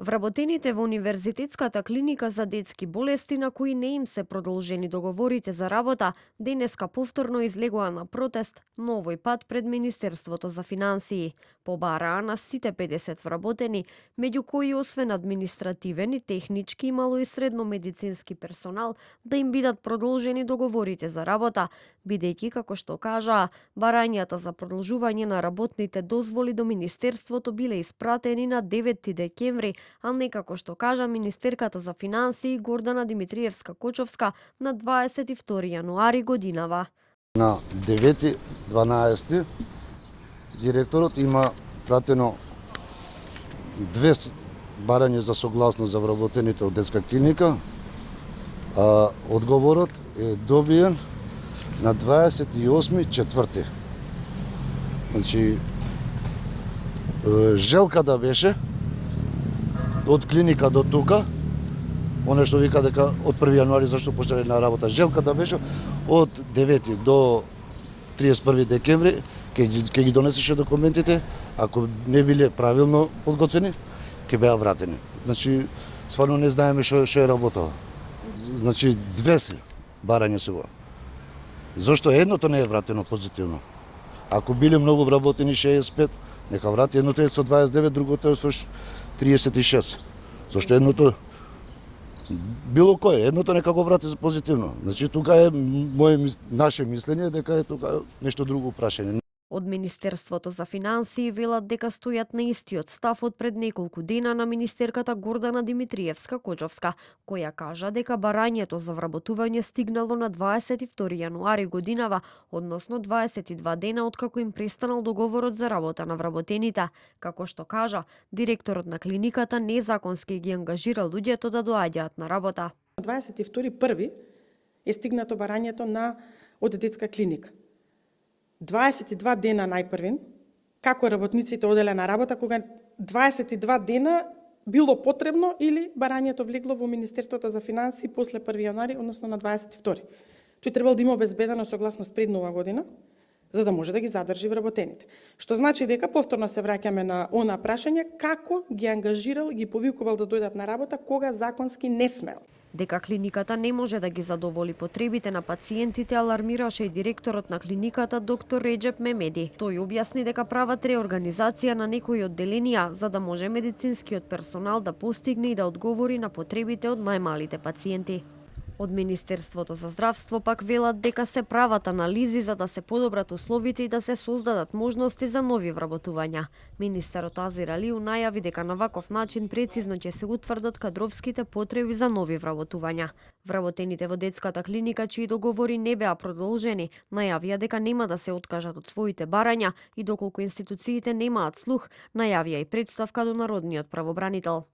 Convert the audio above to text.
Вработените во Универзитетската клиника за детски болести на кои не им се продолжени договорите за работа, денеска повторно излегоа на протест, но овој пат пред Министерството за финансии. Побараа на сите 50 вработени, меѓу кои освен административен и технички имало и средно медицински персонал, да им бидат продолжени договорите за работа, бидејќи, како што кажаа, барањата за продолжување на работните дозволи до Министерството биле испратени на 9 декември, а не како што кажа министерката за финансии Гордана Димитриевска-Кочовска на 22 јануари годинава. На 9-12 директорот има пратено 2 барања за согласност за вработените од детска клиника, а одговорот е добиен на 28.4. Значи, желката беше од клиника до тука, оно што вика дека од 1 јануари зашто почнале на работа, желката беше од 9 до 31 декември ќе ги донесеше документите, ако не биле правилно подготвени, ќе беа вратени. Значи, стварно не знаеме што е работава. Значи, 2 барања се во. Зошто едното не е вратено позитивно? Ако биле многу вработени 65, нека врати, едното е со 29, другото е со 36. Зошто едното било кој, едното нека го врати позитивно. Значи тука е наше мислење дека е тука нешто друго прашање. Од Министерството за финансии велат дека стојат на истиот став од пред неколку дена на министерката Гордана Димитриевска-Кочовска, која кажа дека барањето за вработување стигнало на 22 јануари годинава, односно 22 дена откако им престанал договорот за работа на вработените. Како што кажа, директорот на клиниката незаконски ги ангажира луѓето да доаѓаат на работа. 22.1. е стигнато барањето од детска клиника. 22 дена најпрвен, како работниците оделе на работа, кога 22 дена било потребно или барањето влегло во Министерството за финансии после 1 јануари, односно на 22. Тој требал да има обезбедено согласност пред нова година, за да може да ги задржи вработените. Што значи дека повторно се враќаме на она прашање како ги ангажирал, ги повикувал да дојдат на работа, кога законски не смел. Дека клиниката не може да ги задоволи потребите на пациентите, алармираше и директорот на клиниката доктор Реджеп Мемеди. Тој објасни дека прават реорганизација на некои одделенија за да може медицинскиот персонал да постигне и да одговори на потребите од најмалите пациенти. Од Министерството за здравство пак велат дека се прават анализи за да се подобрат условите и да се создадат можности за нови вработувања. Министерот Азир Алиу најави дека на ваков начин прецизно ќе се утврдат кадровските потреби за нови вработувања. Вработените во детската клиника чии договори не беа продолжени, најавија дека нема да се откажат од своите барања и доколку институциите немаат слух, најавија и представка до народниот правобранител.